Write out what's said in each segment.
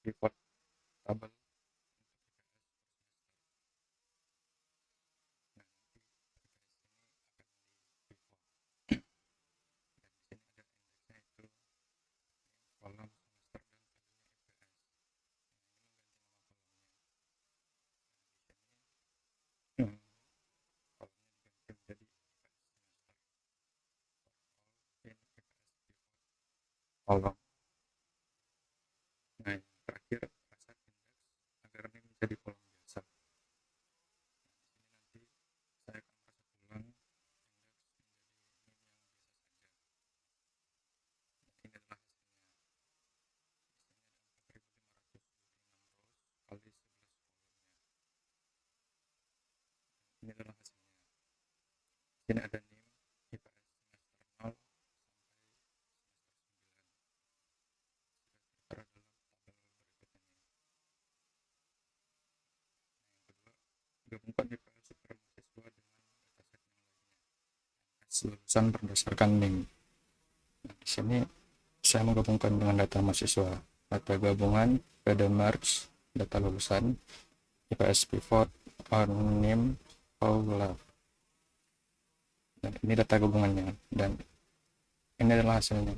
pivot tabel. Kolom kolomnya diganti menjadi kolom. Nah, yang terakhir assign index agar ini menjadi kolom biasa. Nanti saya akan ulang indeks menjadi ini adalah kali 11 kolomnya. Ini adalah hasilnya. Sini ada NIM IPS semester 0 sampai semester 9. Gabungkan IPS per mahasiswa dengan dataset yang lainnya. Lulusan berdasarkan NIM. Nah, di sini saya menggabungkan dengan data mahasiswa, data gabungan, PD merge, data lulusan, IPS pivot, on NIM, Paula. Dan ini data gabungannya, dan ini adalah hasilnya.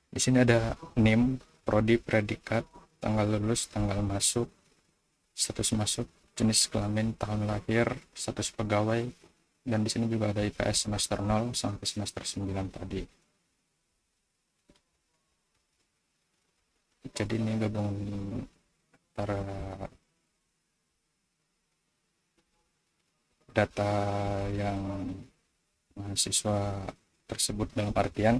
Di sini ada NIM, prodi, predikat, tanggal lulus, tanggal masuk, status masuk, jenis kelamin, tahun lahir, status pegawai, dan di sini juga ada IPS semester 0 sampai semester 9 tadi. Jadi ini gabungan antara data yang mahasiswa tersebut, dalam artian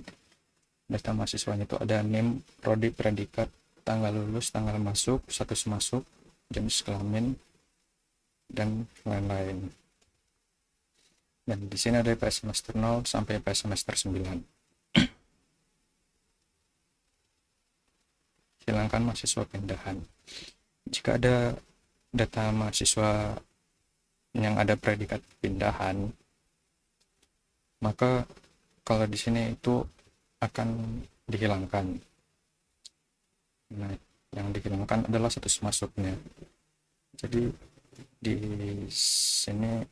data mahasiswanya itu ada NIM, prodi, predikat, tanggal lulus, tanggal masuk, status masuk, jenis kelamin, dan lain-lain. Dan di sini ada IPS semester 0 sampai IPS semester 9. Hilangkan mahasiswa pindahan. Jika ada data mahasiswa yang ada predikat pindahan, maka kalau di sini itu akan dihilangkan. Nah, yang dihilangkan adalah status masuknya. Jadi di sini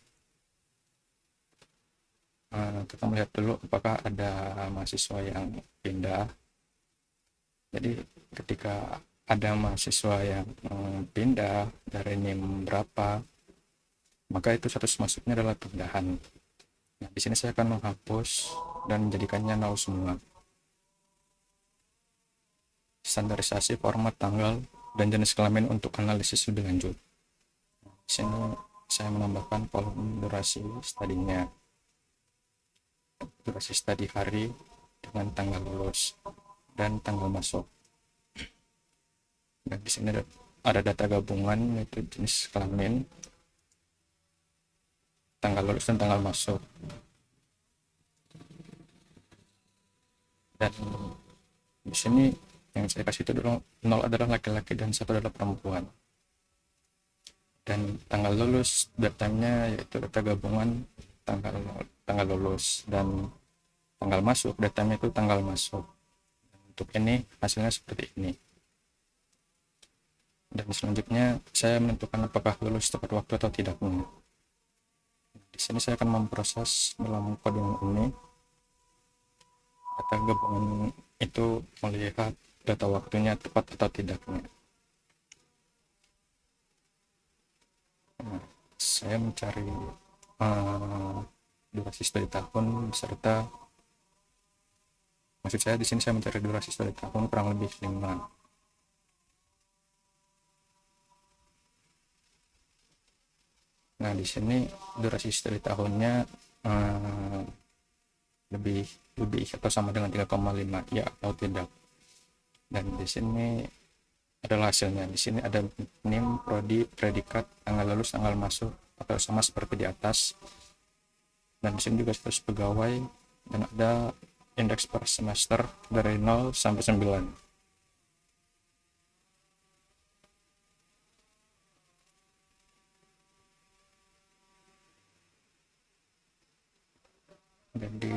kita melihat dulu apakah ada mahasiswa yang pindah. Jadi ketika ada mahasiswa yang pindah dari NIM berapa, maka itu status masuknya adalah pindahan. Nah, di sini saya akan menghapus dan menjadikannya null semua. Standarisasi format, tanggal, dan jenis kelamin untuk analisis lebih lanjut. Di sini saya menambahkan kolom durasi studinya, durasi studi hari dengan tanggal lulus dan tanggal masuk. Dan di sini ada data gabungan, yaitu jenis kelamin, tanggal lulus, dan tanggal masuk. Dan di sini yang saya kasih itu dulu 0 adalah laki-laki dan 1 adalah perempuan. Dan tanggal lulus datanya yaitu data gabungan tanggal lulus, dan tanggal masuk datanya itu tanggal masuk. Dan untuk ini hasilnya seperti ini. Dan selanjutnya saya menentukan apakah lulus tepat waktu atau tidaknya. Di sini saya akan memproses dalam coding ini. Data gabungan itu melihat data waktunya tepat atau tidaknya. Nah, saya mencari durasi studi tahun beserta, maksud saya di sini saya mencari durasi studi tahun kurang lebih 5. Nah, di sini durasi studi tahunnya lebih atau sama dengan 3,5, ya atau tidak. Dan di sini adalah hasilnya. Di sini ada NIM, prodi, predikat, tanggal lulus, tanggal masuk, atau sama seperti di atas. Dan di sini juga status pegawai, dan ada indeks per semester dari 0 sampai 9. Jadi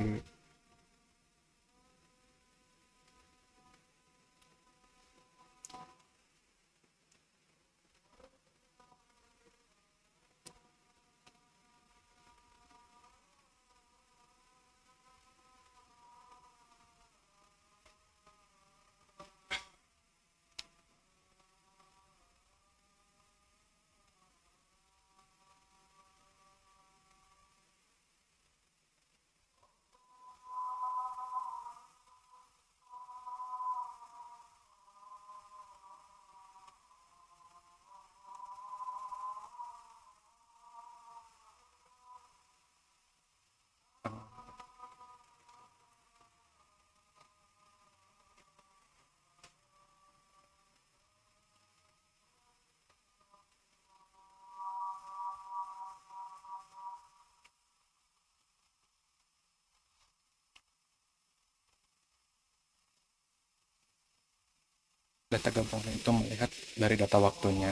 data gabungan itu melihat dari data waktunya,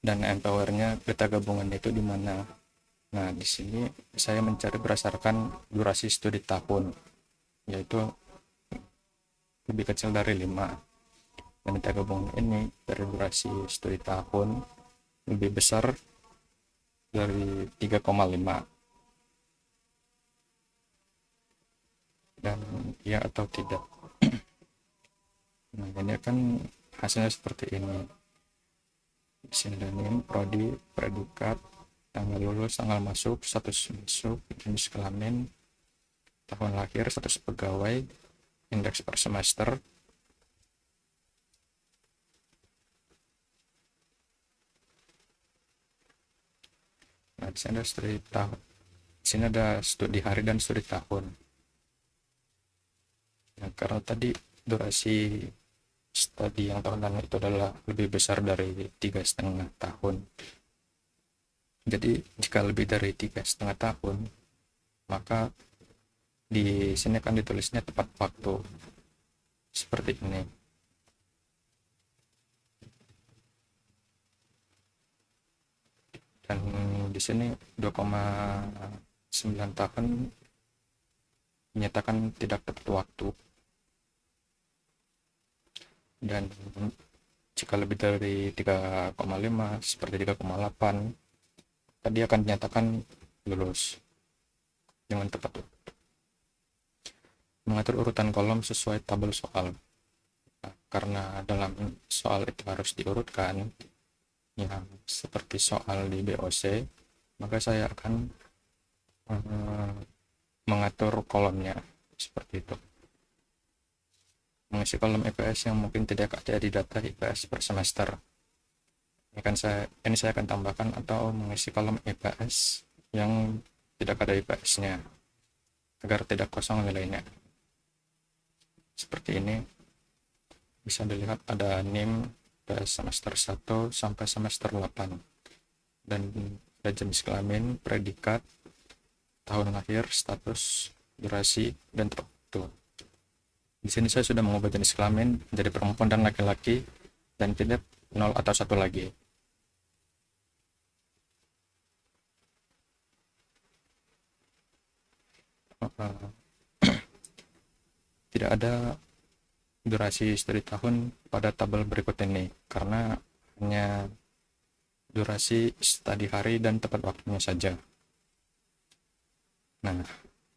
dan empowernya data gabungan itu di mana. Nah, di sini saya mencari berdasarkan durasi studi tahun, yaitu lebih kecil dari 5. Dan data gabungan ini dari durasi studi tahun lebih besar dari 3,5. Dan ya atau tidak. Nah, ini kan hasilnya seperti ini. Pseudonym, prodi, predikat, tanggal lulus, tanggal masuk, status masuk, jenis kelamin, tahun lahir, status pegawai, indeks per semester. Nah, di sini ada studi tahun. Di sini ada studi hari dan studi tahun. Nah, karena tadi durasi studi yang tahunan itu adalah lebih besar dari 3,5 tahun. Jadi jika lebih dari 3,5 tahun, maka di sini akan ditulisnya tepat waktu seperti ini. Dan di sini 2,9 tahun menyatakan tidak tepat waktu. Dan jika lebih dari 3,5 seperti 3,8, tadi akan dinyatakan lulus dengan tepat waktu. Mengatur urutan kolom sesuai tabel soal. Nah, karena dalam soal itu harus diurutkan, yang seperti soal di BOC, maka saya akan mengatur kolomnya seperti itu. Mengisi kolom IPS yang mungkin tidak ada di data IPS per semester. Ini saya akan tambahkan, atau mengisi kolom IPS yang tidak ada IPS-nya agar tidak kosong nilainya. Seperti ini bisa dilihat ada NIM semester 1 sampai semester 8, dan ada jenis kelamin, predikat, tahun lahir, status, durasi, dan waktu. Di sini saya sudah mengubah jenis kelamin menjadi perempuan dan laki-laki, dan tidak 0 atau 1 lagi. Tidak ada durasi studi tahun pada tabel berikut ini karena hanya durasi studi hari dan tepat waktunya saja. Nah,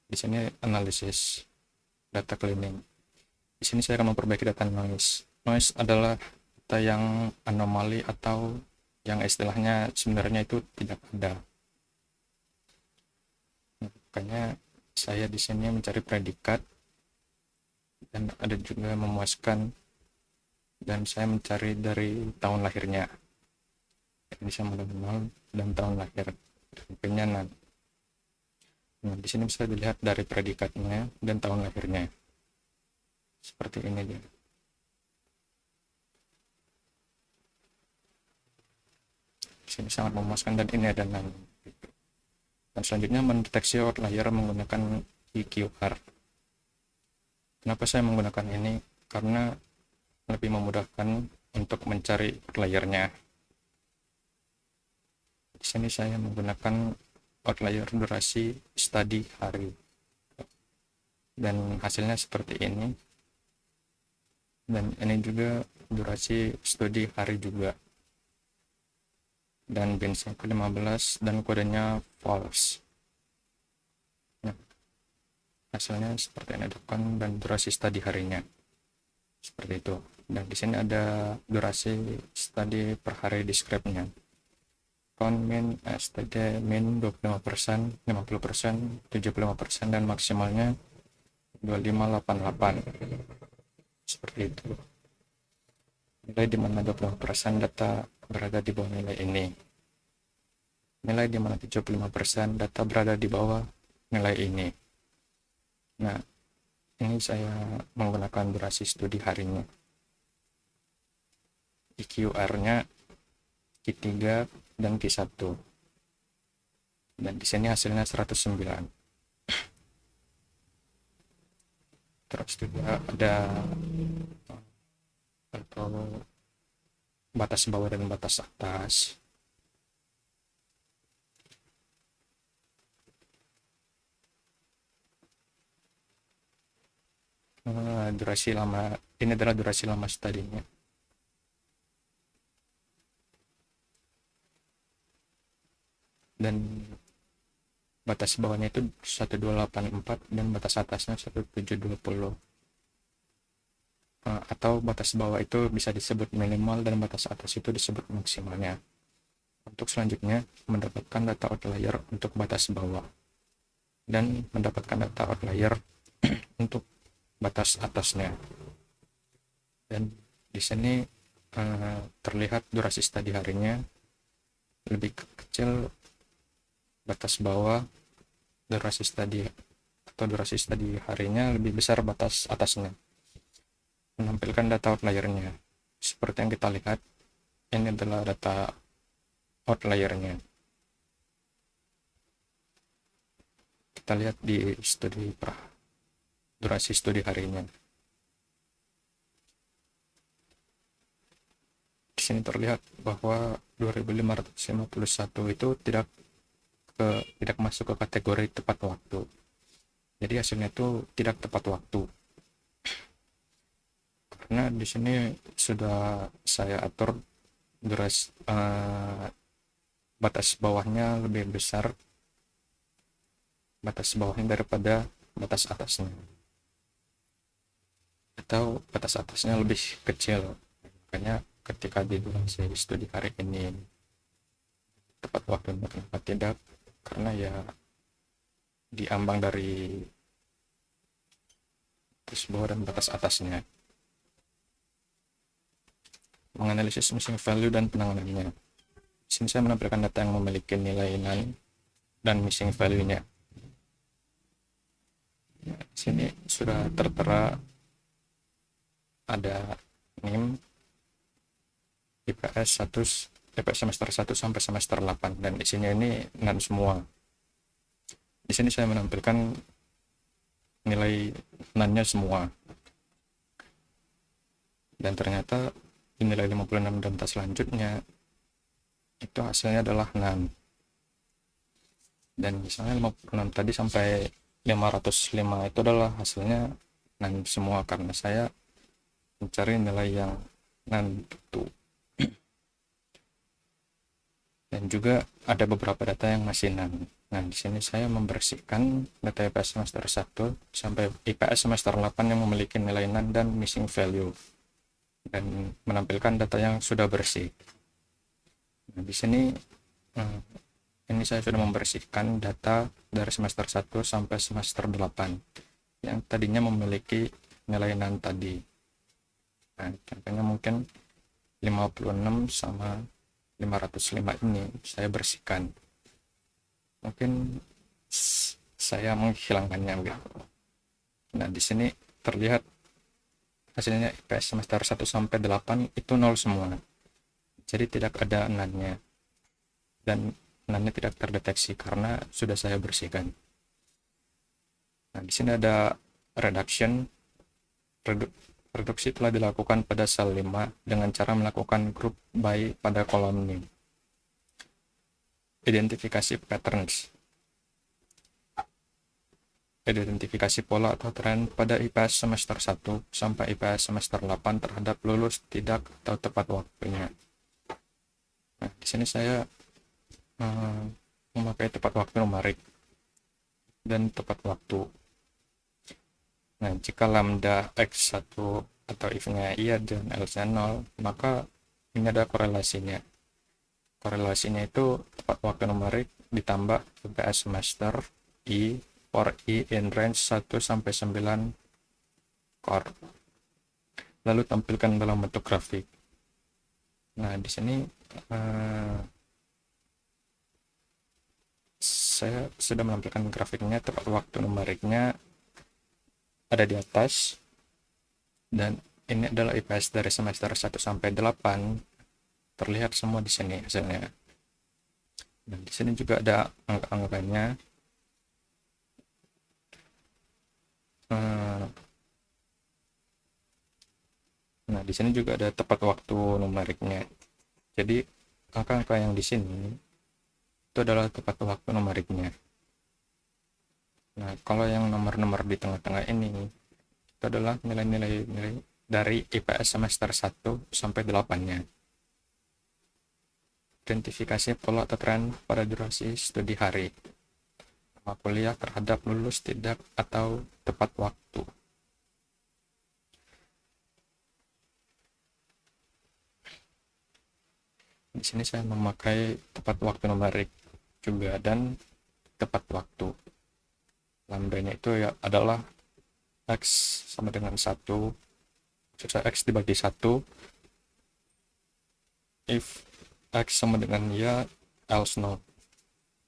di sini analisis data cleaning. Di sini saya akan memperbaiki data noise. Noise adalah data yang anomali atau yang istilahnya sebenarnya itu tidak ada. Makanya saya di sini mencari predikat dan ada juga memuaskan, dan saya mencari dari tahun lahirnya. Ini saya mengenal dan tahun lahir dan penyanan. Nah, di sini bisa dilihat dari predikatnya dan tahun lahirnya. Seperti ini dia. Di sini sangat memuaskan dan ini ada 6. Dan selanjutnya mendeteksi outlier menggunakan EQR. Kenapa saya menggunakan ini? Karena lebih memudahkan untuk mencari outliernya. Di sini saya menggunakan outlier durasi study hari, dan hasilnya seperti ini. Dan ini juga durasi studi hari juga, dan benchmark ke 15 dan kodenya false. Nah, hasilnya seperti ini, dan durasi study harinya seperti itu. Dan di sini ada durasi study per hari describe-nya. Count min, STD min 25%, 50%, 75%, dan maksimalnya 2588. Seperti itu. Nilai di mana 20% data berada di bawah nilai ini. Nilai di mana 75% data berada di bawah nilai ini. Nah, ini saya menggunakan durasi studi harinya. EQR-nya Q3 dan Q1. Dan di sini hasilnya 109. Terus juga ada atau batas bawah dan batas atas. Durasi lama, ini adalah durasi lama studinya. Dan batas bawahnya itu 1284 dan batas atasnya 1720. Atau batas bawah itu bisa disebut minimal dan batas atas itu disebut maksimalnya. Untuk selanjutnya mendapatkan data outlier untuk batas bawah dan mendapatkan data outlier untuk batas atasnya. Dan di sini terlihat durasi study harinya lebih kecil batas bawah, durasi study harinya lebih besar batas atasnya. Menampilkan data outliernya seperti yang kita lihat. Ini adalah data outliernya. Kita lihat di durasi studi harinya. Di sini terlihat bahwa 2551 itu tidak masuk ke kategori tepat waktu. Jadi hasilnya itu tidak tepat waktu. Karena di sini sudah saya atur durasi batas bawahnya lebih besar daripada batas atasnya, atau batas atasnya lebih kecil. Makanya ketika di durasi studi hari ini tepat waktunya, kenapa tidak? Karena ya diambang dari batas bawah dan batas atasnya. Menganalisis missing value dan penanganannya. Di sini saya menampilkan data yang memiliki nilai NaN dan missing value-nya. Di sini sudah tertera ada NIM, IPS semester 1 sampai semester 8, dan isinya ini NaN semua. Di sini saya menampilkan nilai NaN-nya semua. Dan ternyata di nilai 56 dan tas selanjutnya itu hasilnya adalah NaN. Dan misalnya 56 tadi sampai 505 itu adalah hasilnya NaN semua, karena saya mencari nilai yang NaN itu. Dan juga ada beberapa data yang masih NaN. Nah, di sini saya membersihkan data IPS semester 1 sampai IPS semester 8 yang memiliki nilai NaN dan missing value, dan menampilkan data yang sudah bersih. Nah, di sini ini saya sudah membersihkan data dari semester 1 sampai semester 8 yang tadinya memiliki nilai NaN tadi. Nah, contohnya mungkin 56 sama 505 ini saya bersihkan. Mungkin saya menghilangkannya gitu. Nah, di sini terlihat hasilnya IPS semester 1 sampai 8 itu 0 semua. Jadi tidak ada NaN-nya. Dan NaN-nya tidak terdeteksi karena sudah saya bersihkan. Nah, di sini ada reduction. Reduksi telah dilakukan pada sel 5 dengan cara melakukan group by pada kolom name. Identifikasi patterns. Identifikasi pola atau tren pada IPS semester 1 sampai IPS semester 8 terhadap lulus, tidak, atau tepat waktunya. Nah, di sini saya memakai tepat waktu numerik dan tepat waktu. Nah, jika lambda x1 atau if-nya iya dan else-nya 0, maka ini ada korelasinya. Korelasinya itu tepat waktu numerik ditambah IPS semester I for I in range 1 sampai 9 core. Lalu tampilkan dalam bentuk grafik. Nah, di sini saya sudah menampilkan grafiknya. Tepat waktu numeriknya ada di atas, dan ini adalah IPS dari semester 1 sampai 8, terlihat semua di sini hasilnya. Dan di sini juga ada angka-angkanya. Nah, di sini juga ada tepat waktu numeriknya. Jadi angka-angka yang di sini itu adalah tepat waktu numeriknya. Nah, kalau yang nomor-nomor di tengah-tengah ini itu adalah nilai-nilai dari IPS semester 1 sampai 8-nya. Identifikasi pola atau tren pada durasi studi hari. Nama kuliah terhadap lulus, tidak, atau tepat waktu. Di sini saya memakai tepat waktu numerik juga dan tepat waktu. Lambdanya itu ya adalah x sama dengan 1, x dibagi 1, if x sama dengan ya, else no.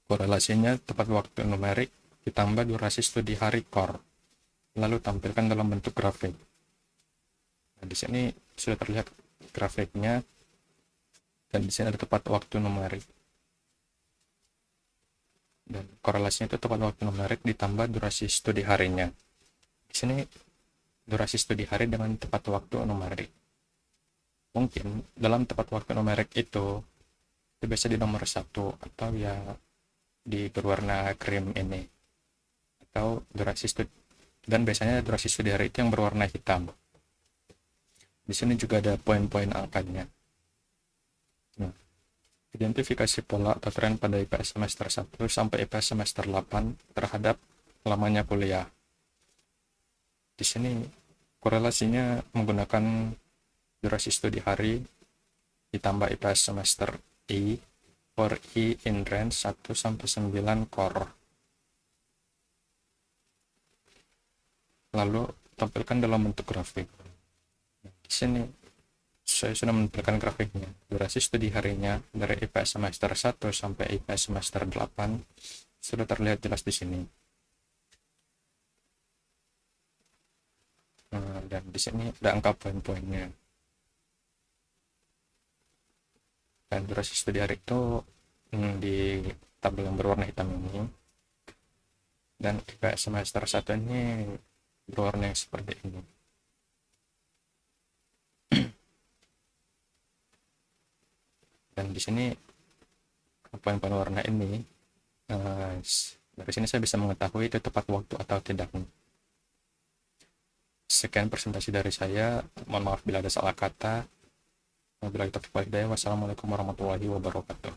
Korelasinya tepat waktu numerik ditambah durasi studi hari core, lalu tampilkan dalam bentuk grafik. Nah, di sini sudah terlihat grafiknya, dan di sini ada tepat waktu numerik. Dan korelasinya itu tepat waktu numerik ditambah durasi studi harinya. Di sini durasi studi hari dengan tepat waktu numerik. Mungkin dalam tepat waktu numerik itu biasa di nomor 1 atau ya di berwarna krim ini, atau durasi studi, dan biasanya durasi studi hari itu yang berwarna hitam. Di sini juga ada poin-poin angkanya. Nah, identifikasi pola atau tren pada IPS semester 1 sampai IPS semester 8 terhadap lamanya kuliah. Di sini korelasinya menggunakan durasi studi hari ditambah IPS semester I for I in range 1 sampai 9 core. Lalu tampilkan dalam bentuk grafik. Di sini saya sudah menampilkan grafiknya. Durasi studi harinya dari IPS semester 1 sampai IPS semester 8 sudah terlihat jelas di sini. Dan di sini ada angka poin-poinnya. Dan durasi studi hari itu di tabel yang berwarna hitam ini, dan IPS semester 1 ini berwarna yang seperti ini. Dan di sini poin-poin warna ini, dari sini saya bisa mengetahui itu tepat waktu atau tidak. Sekian presentasi dari saya. Mohon maaf bila ada salah kata. Wabillahi taufiq wal hidayah. Wassalamualaikum warahmatullahi wabarakatuh.